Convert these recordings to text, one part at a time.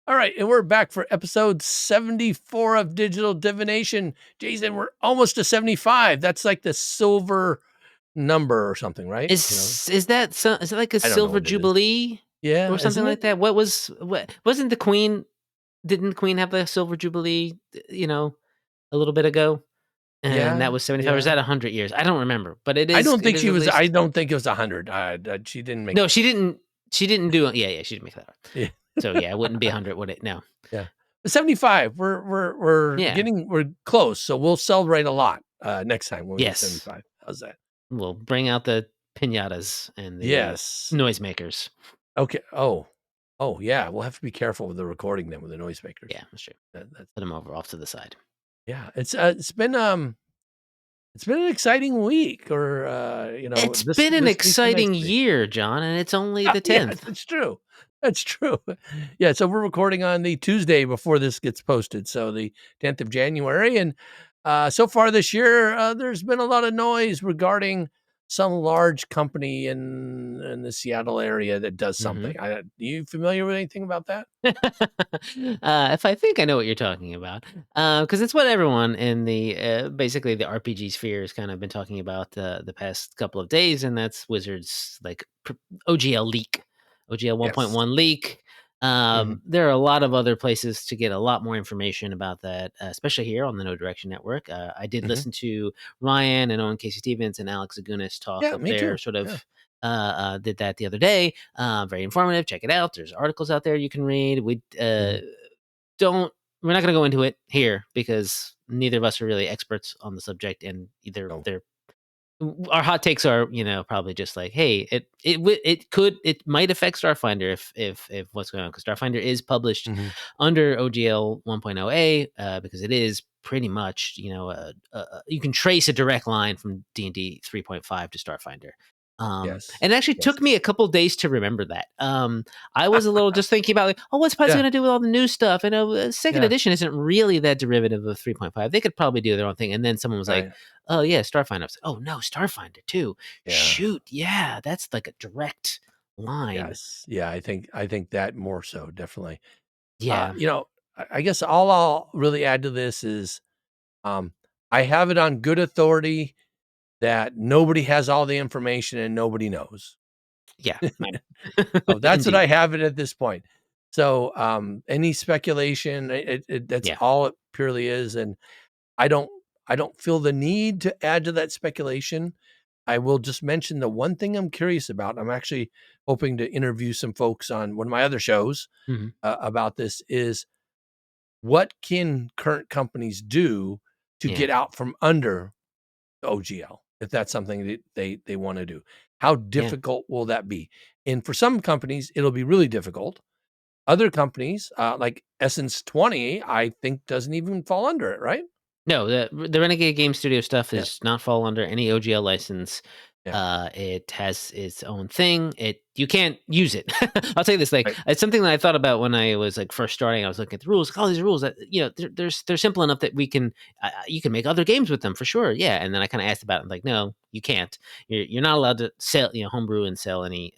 All right, and we're back for episode 74 of Digital Divination. Jason, we're almost to 75. That's like the silver number or something, right? Is that like a I don't know silver what it is. jubilee Yeah, or something isn't it? like that? What wasn't the Queen? Didn't the Queen have the silver jubilee? A little bit ago, and Yeah, that was 75. Or is yeah. that 100 years? I don't remember, but it I is. don't It think is she at was. I least. don't think it was 100. She didn't make No, that. she didn't. She didn't do it. Yeah, she didn't make that up. Yeah, So yeah, it wouldn't be 100, would it? No. yeah. 75. We're Yeah. we're close. So we'll celebrate a lot next time when we get Yes. 75. How's that? We'll bring out the pinatas and the Yes. noisemakers. Okay. Oh yeah. We'll have to be careful with the recording then with the noisemakers. Yeah, that's true. That's Put them over off to the side. yeah. It's been an exciting week, or It's this been an week's a nice exciting week. year, John, and it's only the Yes, 10th. it's true. That's true. Yeah, so we're recording on the Tuesday before this gets posted, so the 10th of January, and so far this year, there's been a lot of noise regarding some large company in the Seattle area that does Mhm. something. You familiar with anything about that? If I think I know what you're talking about, because it's what everyone in the basically the RPG sphere has kind of been talking about the past couple of days, and that's Wizards OGL leak, OGL Yes. 1.1 leak. Mhm. There are a lot of other places to get a lot more information about that, especially here on the No Direction Network. I did Mhm. listen to Ryan and Owen Casey Stevens and Alex Agunas talk Yeah, of me their too. sort Yeah. of did that the other day. Very informative. Check it out. There's articles out there you can read. Mhm. Don't. We're not going to go into it here because neither of us are really experts on the subject, and either No. they're our hot takes are probably just like, hey, it might affect Starfinder if what's going on, because Starfinder is published Mhm. under OGL 1.0a because it is pretty much you can trace a direct line from D&D 3.5 to Starfinder. Yes. And it actually Yes. took me a couple days to remember that. I was a little just thinking about like, oh, what's Paizo Yeah. going to do with all the new stuff? And second Yeah. edition isn't really that derivative of 3.5. They could probably do their own thing. And then someone was like, Right. oh yeah, Starfinder. I was like, oh no, Starfinder too. Yeah. Shoot, yeah, that's like a direct line. Yes. Yeah, I think that more so, definitely. Yeah, I guess all I'll really add to this is, um, I have it on good authority that nobody has all the information and nobody knows. yeah, So that's what indeed. I have it at this point. So, any speculation, that's Yeah, all it purely is, and I don't I don't feel the need to add to that speculation. I will just mention the one thing I'm curious about. I'm actually hoping to interview some folks on one of my other shows hmm about this is what can current companies do to yeah, get out from under OGL if that's something that they want to do? How yeah. difficult will that be? And for some companies, it'll be really difficult. Other companies, like Essence 20, I think doesn't even fall under it, right? No, the Renegade Game Studio stuff Yeah, does not fall under any OGL license. yeah, It has its own thing. You can't use it. I'll tell you this, like right, it's something that I thought about when I was like first starting. I was looking at the rules, like all these rules that they're simple enough that we can you can make other games with them for sure. Yeah, and then I kind of asked about it. And like, no, you can't. You're not allowed to sell homebrew and sell any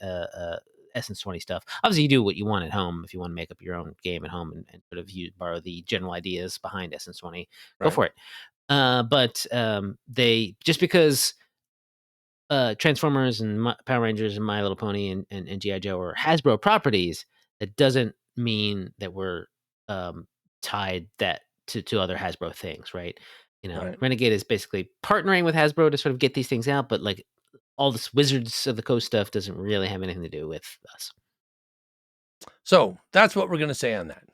Essence 20 stuff. Obviously, you do what you want at home. If you want to make up your own game at home and sort of borrow the general ideas behind Essence 20, go right. for it. But they just because Transformers and Power Rangers and My Little Pony and GI Joe are Hasbro properties, that doesn't mean that we're um, tied that to other Hasbro things, right? Right. Renegade is basically partnering with Hasbro to sort of get these things out, but like all this Wizards of the Coast stuff doesn't really have anything to do with us. So that's what we're going to say on that.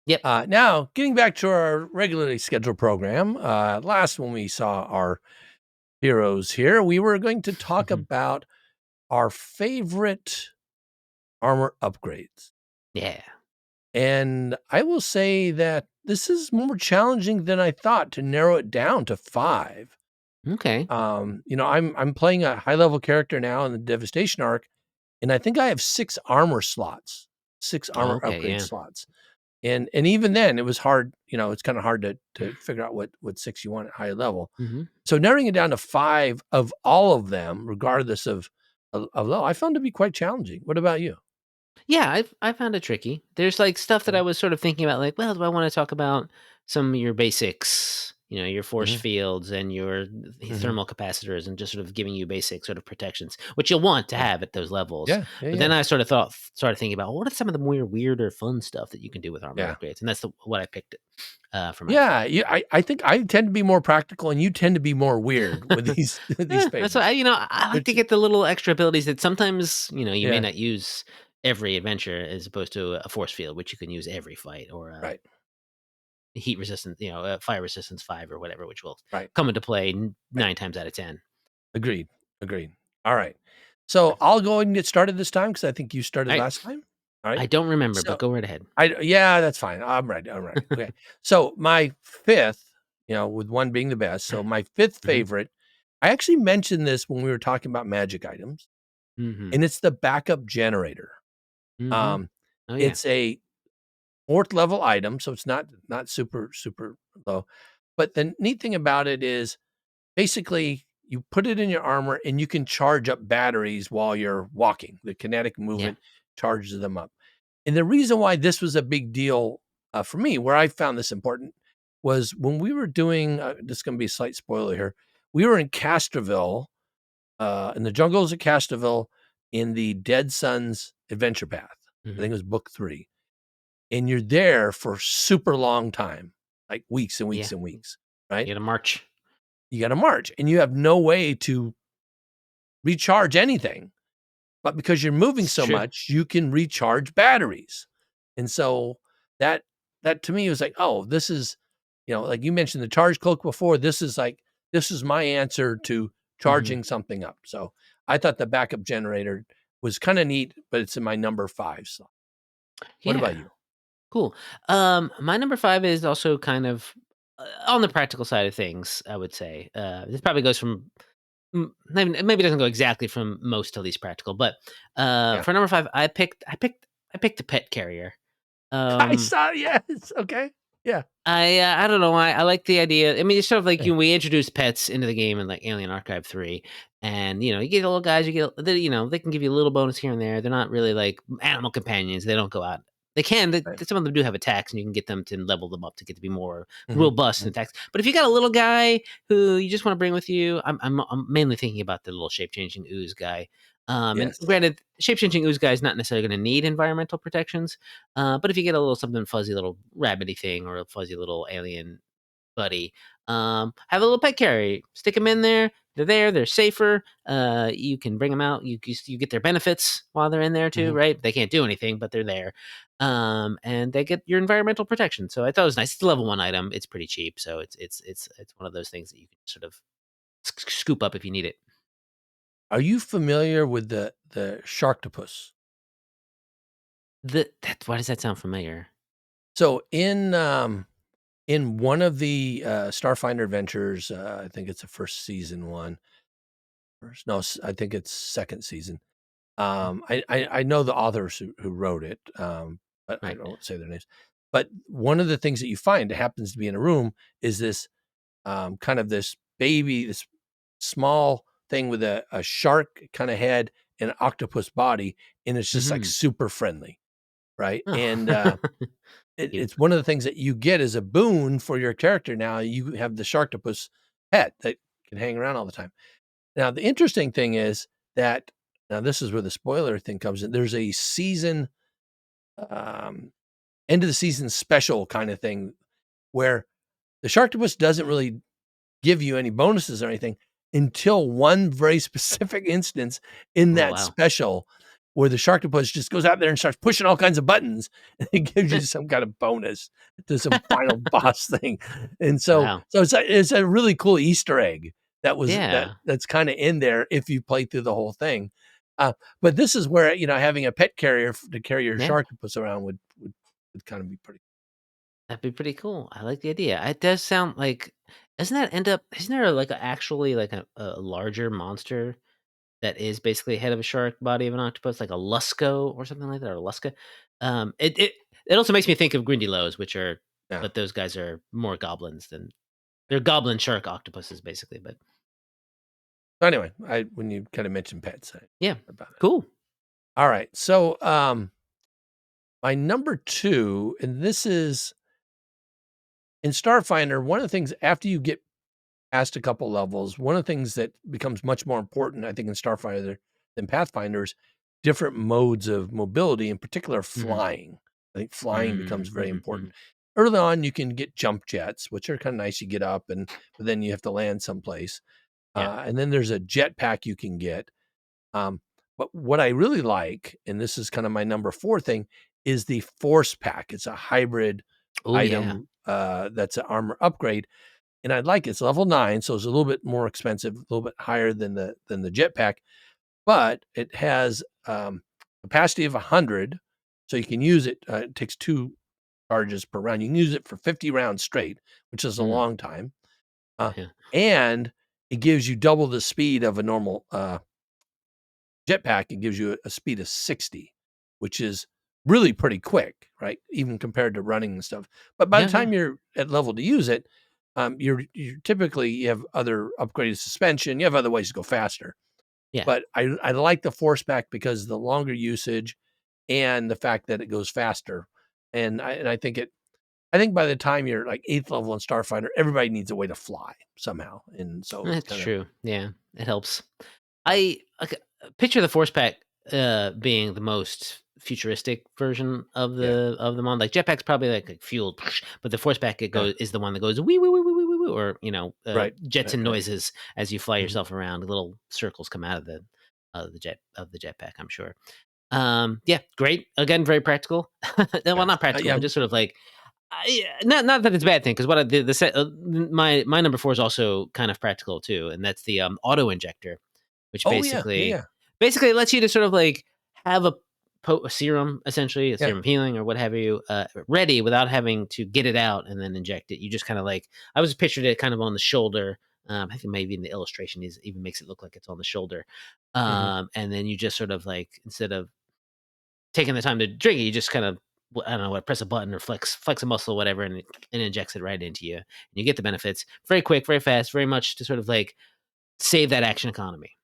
Yep. Now, getting back to our regularly scheduled program, last when we saw our heroes here, we were going to talk Mhm. about our favorite armor upgrades. Yeah. And I will say that this is more challenging than I thought to narrow it down to 5. Okay. I'm playing a high level character now in the Devastation arc, and I think I have 6 armor slots, 6 armor Okay. upgrade Yeah. slots. And even then it was hard, it's kind of hard to figure out what 6 you want at high level. hmm So narrowing it down to 5 of all of them, regardless of level, I found to be quite challenging. What about you? Yeah, I found it tricky. There's, like, stuff that I was sort of thinking about, like, well, do I wanna talk about some of your basics, your force Mhm, fields and your mhm, thermal capacitors and just sort of giving you basic sort of protections, which you'll want to right. have at those levels. Yeah, yeah, But then yeah, I started thinking about, well, what are some of the more weird or fun stuff that you can do with armor yeah. upgrades? And that's what I picked, for my Yeah, 5th. I think I tend to be more practical, and you tend to be more weird with these these That's why favorites. I like to Which get the little extra abilities that sometimes, you may yeah, not use every adventure as opposed to a force field, which you can use every fight, or right, heat resistance, fire resistance 5 or whatever, which will right, come into play right. 9 times out of 10. Agreed, agreed. Alright. So, I'll go ahead and get started this time because I think you started I last time. Alright. I don't remember, but So go right ahead. yeah, that's fine. I'm ready. Okay. So, my 5th, with 1 being the best, so my 5th Mhm, favorite, I actually mentioned this when we were talking about magic items, mhm, and it's the backup generator. mhm. Um, Oh, yeah. it's a 4th level item, so it's not super, super low, but the neat thing about it is basically you put it in your armor and you can charge up batteries while you're walking. The kinetic Yeah. movement charges them up. And the reason why this was a big deal, for me, where I found this important, was when we were doing, this is gonna be a slight spoiler here. We were in Castroville, in the jungles of Castroville in the Dead Suns adventure path. I think Mhm. it was book 3. And you're there for super long time, like weeks and weeks Yeah. and weeks, You right? gotta march. You gotta march, and you have no way to recharge anything, but because you're moving It's so true. much, you can recharge batteries. And so that that to me was like, "Oh, this is," like you mentioned the charge cloak before, this is my answer to Mhm. charging something up. So, I thought the backup generator was kinda neat, but it's in my number 5 slot. What about Yeah. you? Cool. My number 5 is also kind of, on the practical side of things, I would say. This probably goes from maybe it doesn't go exactly from most to least practical, but, Yeah. for number 5, I picked a pet carrier. I Um saw yes, okay. Yeah, I don't know why, I like the idea. I mean, it's sort of like, yeah, we introduced pets into the game in, like, Alien Archive 3, and, you get little guys, they can give you a little bonus here and there. They're not really like animal companions. They don't go out. They can, right. some of them do have attacks, and you can get them to level them up to get to be more Mhm, robust in mhm. attacks. But if you got a little guy who you just wanna bring with you, I'm mainly thinking about the little shape-changing ooze guy. And Yes. granted, shape-changing ooze guy is not necessarily gonna need environmental protections, but if you get a little something fuzzy, little rabbity thing, or a fuzzy little alien buddy, have a little pet carrier. Stick them in there. They're there. They're safer. You can bring them out. You get their benefits while they're in there too, Mhm. right? They can't do anything, but they're there. And they get your environmental protection. So I thought it was nice. It's a level 1 item. It's pretty cheap, so it's one of those things that you can sort of scoop up if you need it. Are you familiar with the Sharktopus? Why does that sound familiar? So in one of the, Starfinder adventures, I think it's the first season one. First no, I think it's 2nd season. I know the authors who wrote it, but I Right. don't say their names. But one of the things that you find that happens to be in a room is this, kind of this baby, this small thing with a shark kinda head and an octopus body, and it's just, like, Hmm. super friendly, right? Oh, And, cute. it's one of the things that you get as a boon for your character now, you have the Sharktopus pet that can hang around all the time. Now, the interesting thing is that now this is where the spoiler thing comes in. There's a season, um, end of the season special kinda thing where the Sharktopus doesn't really give you any bonuses or anything until one very specific instance in Oh that wow. special where the Sharktopus just goes out there and starts pushing all kinds of buttons, and it gives you some kind of bonus to some final boss thing. And Wow. so it's a really cool Easter egg Yeah. that's kinda in there if you play through the whole thing. But this is where, having a pet carrier to carry your Yeah. Sharktopus around would kinda be pretty. That'd be pretty cool. I like the idea. It does sound like, doesn't that end up isn't there like actually like a larger monster that is basically head of a shark, body of an octopus, like a Lusco or something like that, or a Luska? It also makes me think of Grindylows, which are, Yeah. but those guys are more goblins than, they're goblin shark octopuses basically, but So anyway, I when you kinda mentioned pets, I yeah. about it. Cool. All right. So, My number 2, and this is in Starfinder, one of the things after you get past a couple levels, one of the things that becomes much more important, I think, in Starfinder than Pathfinder's different modes of mobility, in particular Mhm. flying. I think flying becomes very Mhm, important. mhm. Early on, you can get jump jets, which are kind of nice. You get up, but then you have to land someplace. Yeah. And then there's a jetpack you can get. Um, but what I really like, and this is kind of my number 4 thing, is the Force Pack. It's a hybrid Oh, yeah. item that's an armor upgrade, and I like it's level 9, so it's a little bit more expensive, a little bit higher than the jetpack, but it has capacity of 100, so you can use it. It takes 2 charges per round. You can use it for 50 rounds straight, which is a Mm, long time, yeah. and it gives you double the speed of a normal jetpack. It gives you a speed of 60, which is really pretty quick, right? Even compared to running and stuff. But by the Yeah, yeah. time you're at level to use it, you're typically you have other upgraded suspension. You have other ways to go faster. Yeah. But I like the force pack because the longer usage and the fact that it goes faster. And I think I think by the time you're like 8th level in Starfinder, everybody needs a way to fly somehow. And so it's That's kind of true. Yeah, it helps. I picture the Force Pack being the most futuristic version yeah, of the mod. Like jetpack's probably like fueled, but the Force Pack it yeah. goes is the one that goes wee wee wee wee wee wee, wee, or Right. jets Right, and right. noises as you fly Mhm. yourself around. Little circles come out of the jetpack. I'm sure. Yeah, great. Again, very practical. Well, Yeah. not practical, Yeah. but just sort of like not that it's a bad thing because what the set my number 4 is also kind of practical too, and that's the auto injector, which Oh, yeah. Yeah, basically yeah. basically lets you to sort of like have a serum, essentially a Yeah. serum of healing or what have you, ready without having to get it out and then inject it. You just kind of like I was pictured it kind of on the shoulder. I think maybe in the illustration is even makes it look like it's on the shoulder, Mhm. and then you just sort of like instead of taking the time to drink it, you just kind of I don't know what press a button or flex a muscle or whatever, and it injects it right into you, and you get the benefits very quick, very fast, very much to sort of like save that action economy.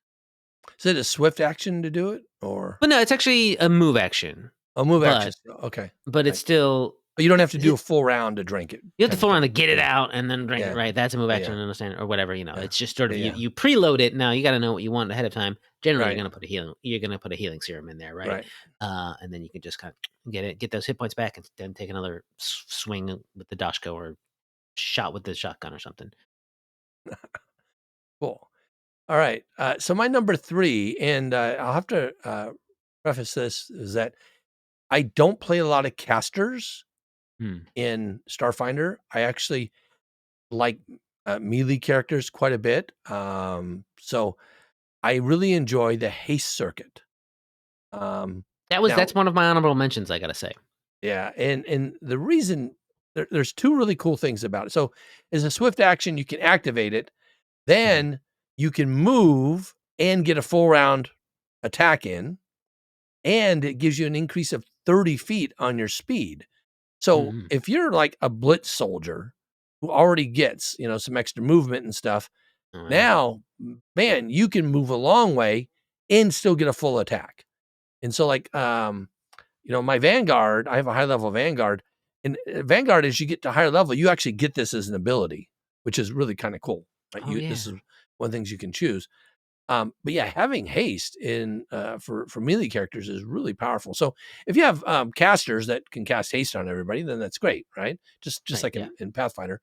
Is it a swift action to do it or But no, it's actually a move action, a move action but still? Okay. it's Right. still But you don't have to do a it, full round to drink it you have to kind of full thing. on to get it Yeah. out and then drink it. Yeah. Right, that's a move Yeah, action, yeah. understand or whatever. Yeah. It's just sort Yeah, of you yeah. you preload it. Now you got to know what you want ahead of time. Generally, Right. you're gonna put a healing serum in there, right? Right. And then you can just kind of get those hit points back, and then take another swing with the dashko or shot with the shotgun or something. Cool. All right. So my number 3, and I'll have to preface this, is that I don't play a lot of casters Hmm. in Starfinder. I actually like melee characters quite a bit. So I really enjoy the haste circuit. Now, That's one of my honorable mentions, I gotta say. yeah, and the reason there's 2 really cool things about it. So, as a swift action, you can activate it, Mhm. then you can move and get a full round attack in, and it gives you an increase of 30 feet on your speed. So, Mhm. if you're like a blitz soldier who already gets, some extra movement and stuff, Oh, wow. now, man, you can move a long way and still get a full attack. And so, like, my Vanguard, I have a high level Vanguard. And Vanguard, as you get to higher level, you actually get this as an ability, which is really kind of cool. Right? Oh, This yeah. is one of the things you can choose. But yeah, having haste in for melee characters is really powerful. So if you have casters that can cast haste on everybody, then that's great, right? Just Right, like yeah. in Pathfinder.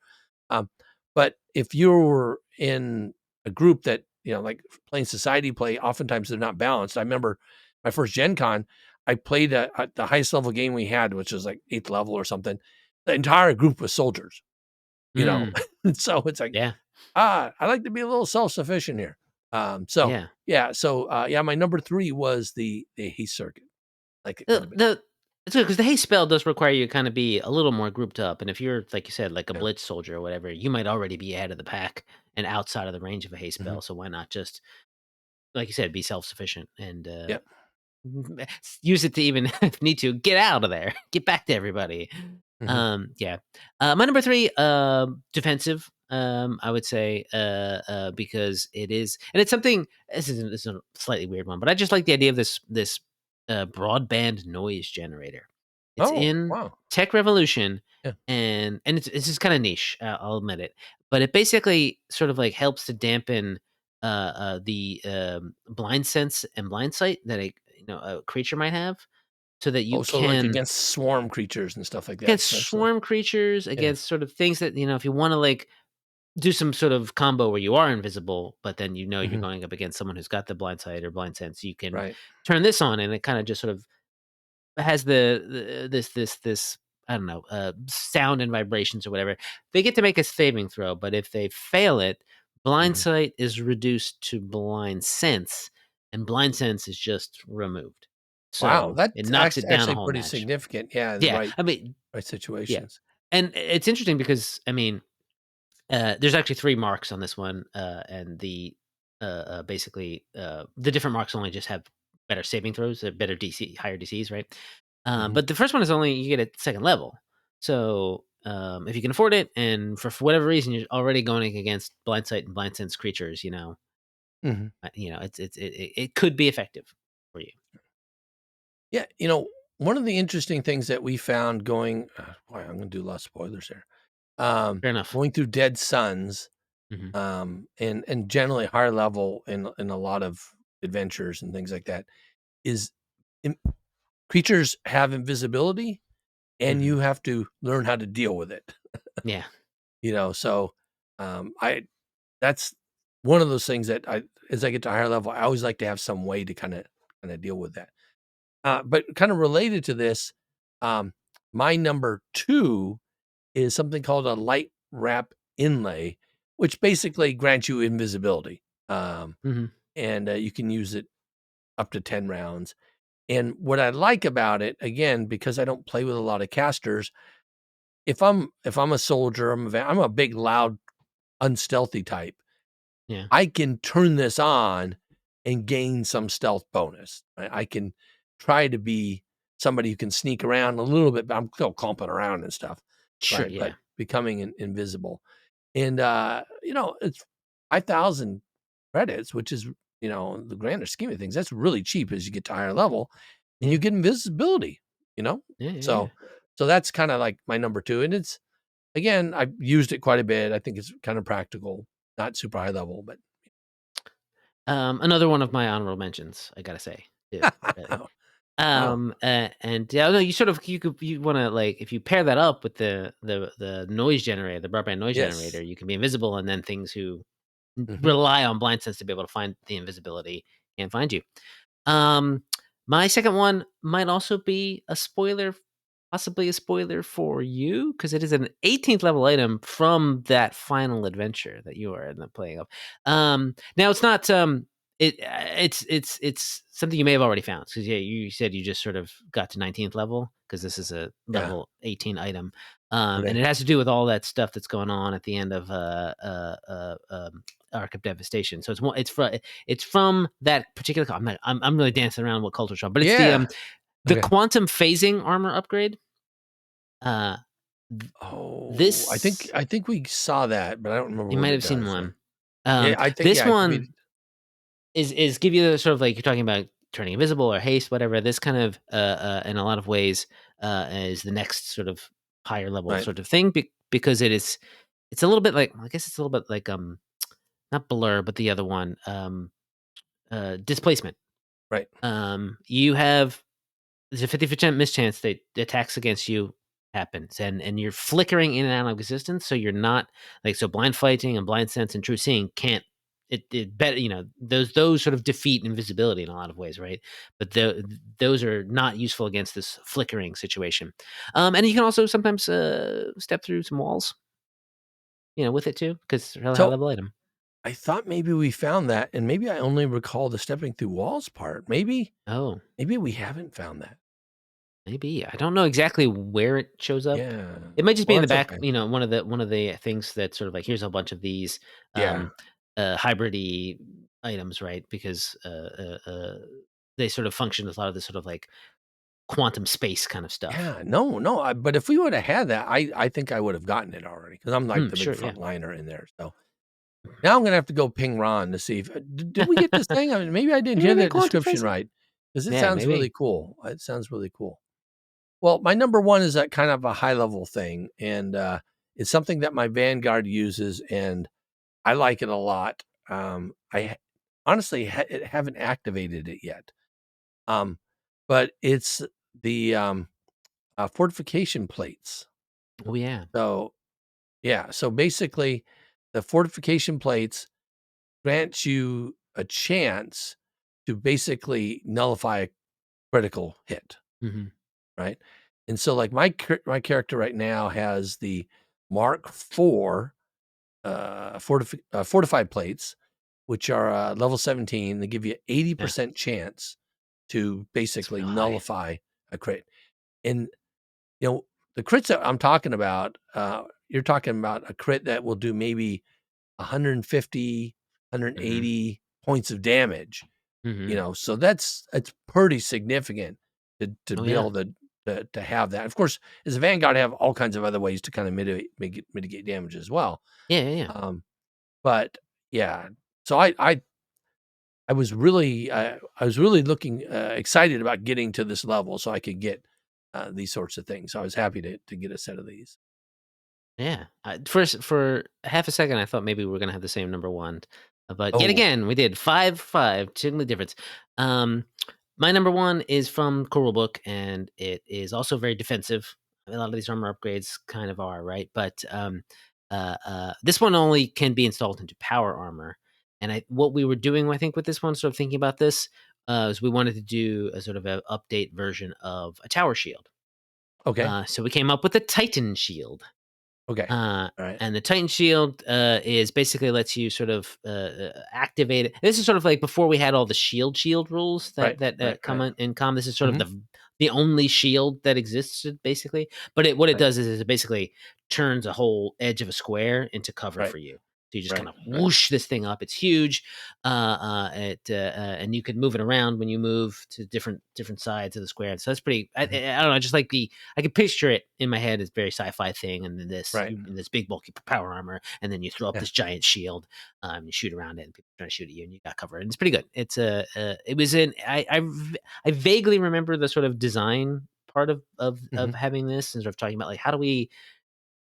Um, but if you're in a group that like playing society play, oftentimes they're not balanced. I remember my first Gen Con, I played at the highest level game we had, which was like 8th level or something. The entire group was soldiers, you know. Mm. So it's like, Yeah. I like to be a little self sufficient here. So Yeah. yeah, so yeah, my number 3 was the haste circuit. Like it quite a bit. The it's good because the haste spell does require you to kinda be a little more grouped up, and if you're, like you said, like a Yeah. blitz soldier or whatever, you might already be ahead of the pack and outside of the range of a haste Mhm. spell, so why not just, like you said, be self-sufficient and, Yeah. use it to even, if need to, get out of there, get back to everybody. Mhm. Yeah. My number 3, defensive, I would say, because it is and it's something this is a slightly weird one, but I just like the idea of this broadband noise generator. It's Oh, in wow. Tech Revolution, Yeah. and it's just kinda niche, I'll admit it. But it basically sort of, like, helps to dampen, the, blind sense and blind sight that a creature might have so that you Oh, so, like, can against swarm creatures and stuff like that, against essentially? swarm creatures, Yeah. against sort of things that, if you wanna, like, do some sort of combo where you are invisible, but then you're Mhm. going up against someone who's got the blind sight or blind sense, you can Right. turn this on, and it kinda just sort of has this I don't know, sound and vibrations or whatever. They get to make a saving throw, but if they fail it, blind Mhm. sight is reduced to blind sense, and blind sense is just removed. Wow, So, it that's knocks it down a actually whole pretty notch. significant. Yeah, in the Yeah, right I mean, yeah, situations. and it's interesting because, I mean, there's actually 3 marks on this one, and basically, the different marks only just have better saving throws, better DC, higher DCs, right? Mhm. But the first one is only you get at second level. So, if you can afford it, and for whatever reason you're already going against blind sight and blind sense creatures, Mhm. it could be effective for you. Yeah, one of the interesting things that we found boy, I'm gonna do a lot of spoilers here. Fair enough. Going through Dead Suns, Hmm. and generally higher level in a lot of adventures and things like that, is in creatures have invisibility, and Hmm. you have to learn how to deal with it, Yeah. so, I that's one of those things that as I get to higher level, I always like to have some way to kinda deal with that. But kinda related to this, um, my number 2 is something called a light wrap inlay, which basically grants you invisibility, Hmm. and, you can use it up to 10 rounds, and what I like about it, again, because I don't play with a lot of casters, if I'm a soldier, I'm a big, loud, unstealthy type. Yeah. I can turn this on and gain some stealth bonus. I can try to be somebody who can sneak around a little bit, but I'm still clumping around and stuff, Sure. right? But Yeah. becoming invisible. And, it's 5,000 credits, which is, the grander scheme of things, that's really cheap as you get to higher level and you Yeah. get invisibility, you know? Yeah. Yeah. Yeah. So, so that's kind of like my number 2. And again, I've used it quite a bit. I think it's kind of practical, not super high level, but Another one of my honorable mentions, I gotta say, too. Uh, wow. and yeah, no, you want to, like, if you pair that up with the noise generator, the broadband noise generator, Yes. you can be invisible, and then things who Mhm. rely on blind sense to be able to find the invisibility can't find you. Um, my second one might also be a spoiler, possibly a spoiler for you, because it is an 18th level item from that final adventure that you are in the playing of. Now it's not it's something you may have already found, because yeah, you said you just sort of got to 19th level because this is a Yeah. level 18 item, and Okay. it has to do with all that stuff that's going on at the end of Arc of Devastation. So it's from that particular. I'm really dancing around what culture shock, but it's Yeah. the Okay. quantum phasing armor upgrade. Uh, th- Oh, I think this I think we saw that, but I don't remember you what might it have seen does. one. Yeah, I think This yeah, I think we one is give you the sort of, like, you're talking about turning invisible or haste, whatever. This kind of in a lot of ways is the next sort of higher level right, sort of thing, because it's a little bit like, I guess it's a little bit like not blur, but the other one, displacement. right. You have There's a 50% mischance that attacks against you happens, and you're flickering in and out of existence, so you're not, like, so blind fighting and blind sense and true seeing can't it better, those sort of defeat invisibility in a lot of ways, right? But those are not useful against this flickering situation. And you can also sometimes step through some walls, with it too, because it's a really high So, level item. I thought maybe we found that, and maybe I only recall the stepping through walls part. Oh, Maybe we haven't found that. maybe. I don't know exactly where it shows up. Yeah. It might just be Well, in the that's back, okay. one of the things that sort of, like, here's a bunch of these Yeah. um hybridy items, right? Because they sort of function as a lot of this sort of, like, quantum space kind of stuff. Yeah. No, no, but if we woulda had that, I think I would have gotten it already because 'cause I'm, like, the big Sure, yeah. frontliner in there, so now I'm gonna have to go ping Ron to see if did we get this thing? I mean, maybe I didn't hear Maybe that quantum description phasing. right because it Yeah, sounds really maybe. cool. It sounds really cool. Well, my number one is a kind of a high level thing, and it's something that my Vanguard uses, and I like it a lot. Honestly haven't activated it yet, but it's the fortification plates. Oh yeah. So yeah, so basically, the fortification plates grant you a chance to basically nullify a critical hit, Hmm. right? And so, like my character right now has the Mark IV fortified plates, which are level 17. They give you Yeah, 80% chance to it's basically real high. nullify a crit. And you know the crits that I'm talking about, you're talking about a crit that will do maybe 150, Hmm. points of damage. Hmm. So it's pretty significant to Oh be yeah. able to have that. Of course, as a Vanguard, I have all kinds of other ways to kind of mitigate damage as well. Yeah, yeah, yeah. Um, but yeah, so I was really looking excited about getting to this level so I could get these sorts of things. So I was happy to get a set of these. Yeah. First, for half a second, I thought maybe we were gonna have the same number one, but yet Oh, again, we did 5-5, totally difference. Um, my number one is from Core Book, and it is also very defensive. A lot of these armor upgrades kind of are right, but this one only can be installed into power armor. And what we were doing, I think, with this one, sort of thinking about this, is we wanted to do a sort of a update version of a tower shield. okay, So we came up with a Titan shield. okay, Uh, all right, and the Titan Shield is basically lets you sort of activate it. This is sort of like before we had all the shield rules that right, right, come right, in common. This is sort of hmm the only shield that existed basically. But what it right, does is it basically turns a whole edge of a square into cover right, for you. So you just kind right, of right, whoosh this thing up. It's huge, and you can move it around when you move to different sides of the square. So that's pretty. hmm I don't know. I just like the I can picture it in my head as very sci-fi thing, and then right, in this big bulky power armor, and then you throw up yeah, this giant shield, you shoot around it, and people trying to shoot at you, and you got covered. And it's pretty good. It's it was in I vaguely remember the sort of design part hmm of having this, and sort of talking about like how do we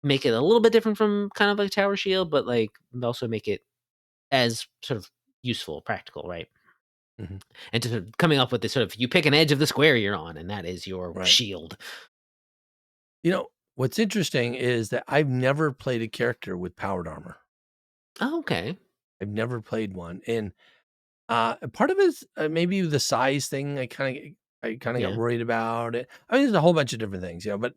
make it a little bit different from kind of like tower shield, but like also make it as sort of useful, practical, right? hmm And to sort of coming up with this sort of you pick an edge of the square you're on, and that is your right. shield. What's interesting is that I've never played a character with powered armor. Oh, okay. I've never played one, and part of it is maybe the size thing. I kind of got Yeah. worried about it. I mean, there's a whole bunch of different things, but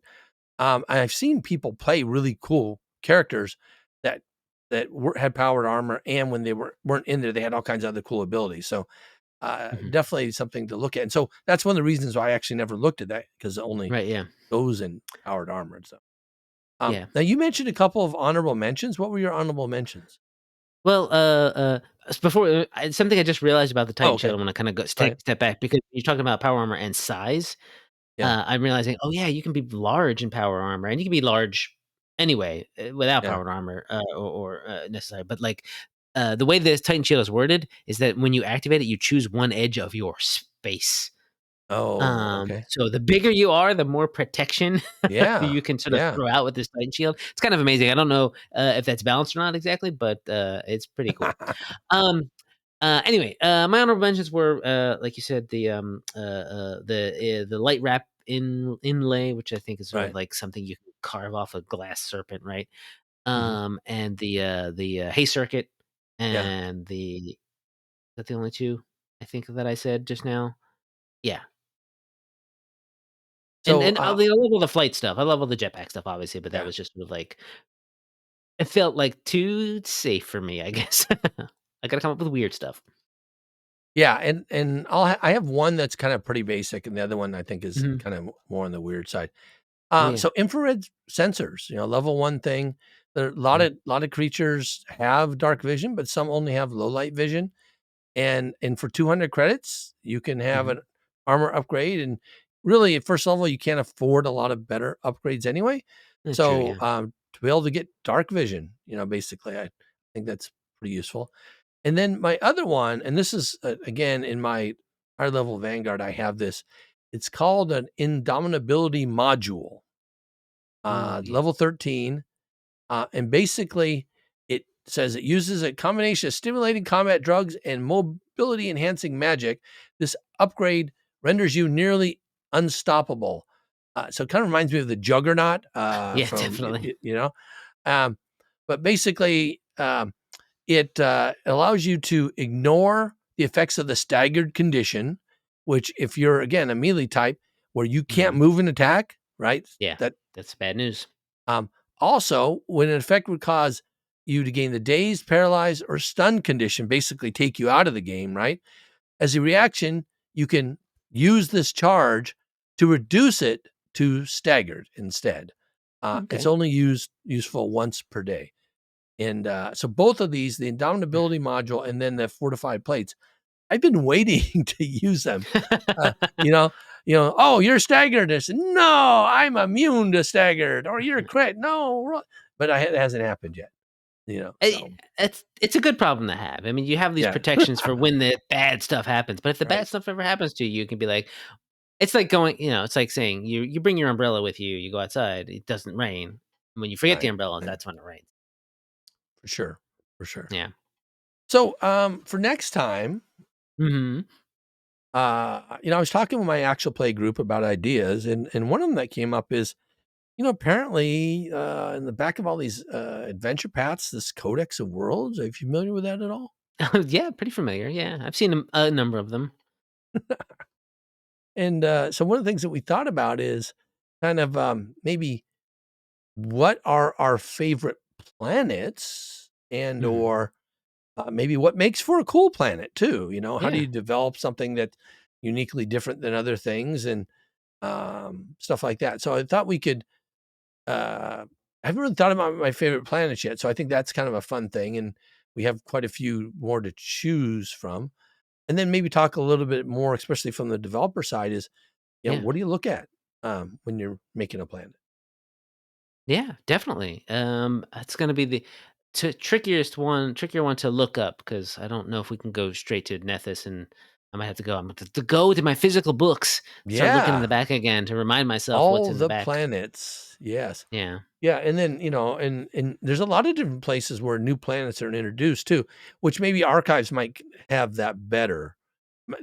I've seen people play really cool characters that had powered armor, and when they weren't in there, they had all kinds of other cool abilities. So Mhm. definitely something to look at. And so that's one of the reasons why I actually never looked at that, because it only Right, yeah. goes in powered armor and stuff. Yeah. Now you mentioned a couple of honorable mentions. What were your honorable mentions? Well, before something I just realized about the Oh, Titan okay. Shield, I wanna kinda go Go take ahead. a step back because you're talking about power armor and size. Yeah. I'm realizing, oh, yeah, you can be large in power armor, and you can be large anyway, without Yeah. powered armor, necessary, but, like, the way this Titan Shield is worded is that when you activate it, you choose one edge of your space. Oh, okay. So the bigger you are, the more protection Yeah. you can sort of Yeah. throw out with this Titan Shield. It's kind of amazing. I don't know, if that's balanced or not exactly, but, it's pretty cool. Um, anyway, my honorable mentions were, like you said, the light wrap inlay, which I think is sort of Right. like something you can carve off a glass serpent, right? Mhm. And the hay circuit Yeah. and is that the only 2 I think that I said just now? Yeah. So, I love all the flight stuff. I love all the jetpack stuff, obviously, but that yeah. was just sort of like it felt like too safe for me, I guess. I gotta come up with weird stuff. Yeah, and I have one that's kind of pretty basic, and the other one I think is Mhm. kind of more on the weird side. Oh, yeah. So infrared sensors, level 1 thing. There are a lot Mhm. of creatures have dark vision, but some only have low light vision. And for 200 credits, you can have Mhm. an armor upgrade, and really at first level, you can't afford a lot of better upgrades anyway. That's true, So, yeah. to be able to get dark vision, basically, I think that's pretty useful. And then my other one, and this is, again, in my higher level Vanguard, I have this. It's called an indomitability module, Mm, level 13. And basically, it says it uses a combination of stimulating combat drugs and mobility enhancing magic. This upgrade renders you nearly unstoppable. So it kind of reminds me of the Juggernaut yeah, from, definitely. um, but basically, it allows you to ignore the effects of the staggered condition, which, if you're again a melee type where you can't Mhm. move and attack, right? Yeah, That that's bad news. also, when an effect would cause you to gain the dazed, paralyzed, or stunned condition, basically take you out of the game, right? As a reaction, you can use this charge to reduce it to staggered instead. It's Okay. only useful once per day. And so both of these, the indomitability module and then the fortified plates, I've been waiting to use them. Uh, you know, oh, you're staggered. I said, no, I'm immune to staggered, or you're crit. No, but it hasn't happened yet. Eh, So it's a good problem to have. I mean, you have these yeah, protections for when the bad stuff happens, but if the bad right, stuff ever happens to you, you can be like, it's like going, it's like saying you bring your umbrella with you, you go outside, it doesn't rain. When you forget the right, umbrella, right, that's when it rains. for sure, for sure. Yeah. So for next time, Mhm. I was talking with my actual play group about ideas, and one of them that came up is, apparently in the back of all these adventure paths, this Codex of Worlds. Are you familiar with that at all? Yeah, pretty familiar. Yeah, I've seen a number of them. And so one of the things that we thought about is kind of maybe what are our favorite planets, and Mhm. or maybe what makes for a cool planet too. How do Yeah. you develop something that's uniquely different than other things, and stuff like that. So I thought we could. I haven't really thought about my favorite planets yet, so I think that's kind of a fun thing, and we have quite a few more to choose from. And then maybe talk a little bit more, especially from the developer side, is Yeah. what do you look at when you're making a planet? Yeah, definitely. It's gonna be the trickier one to look up because I don't know if we can go straight to Nethys, and I might have to go. I'm gonna have to go to my physical books, start looking in Yeah, the back again to remind myself what's all in the the back. planets. Yes. Yeah. Yeah, and then, and there's a lot of different places where new planets are introduced too, which maybe archives might have that better,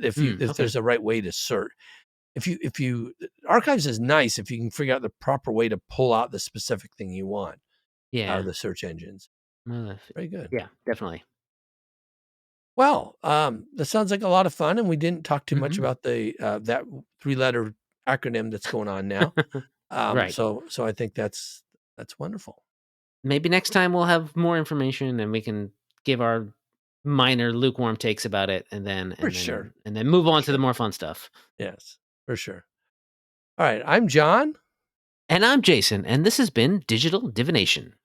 if Okay. there's a right way to search. If you archives is nice if you can figure out the proper way to pull out the specific thing you want out of Yeah. the search engines. Very good. Yeah. Definitely. Well, that sounds like a lot of fun, and we didn't talk too much Hmm. about the that three-letter acronym that's going on now. Right. So I think that's wonderful. Maybe next time we'll have more information and we can give our minor lukewarm takes about it, and then For sure. move For on to the sure. more fun stuff. Yes, for sure. All right, I'm John. And I'm Jason, and this has been Digital Divination.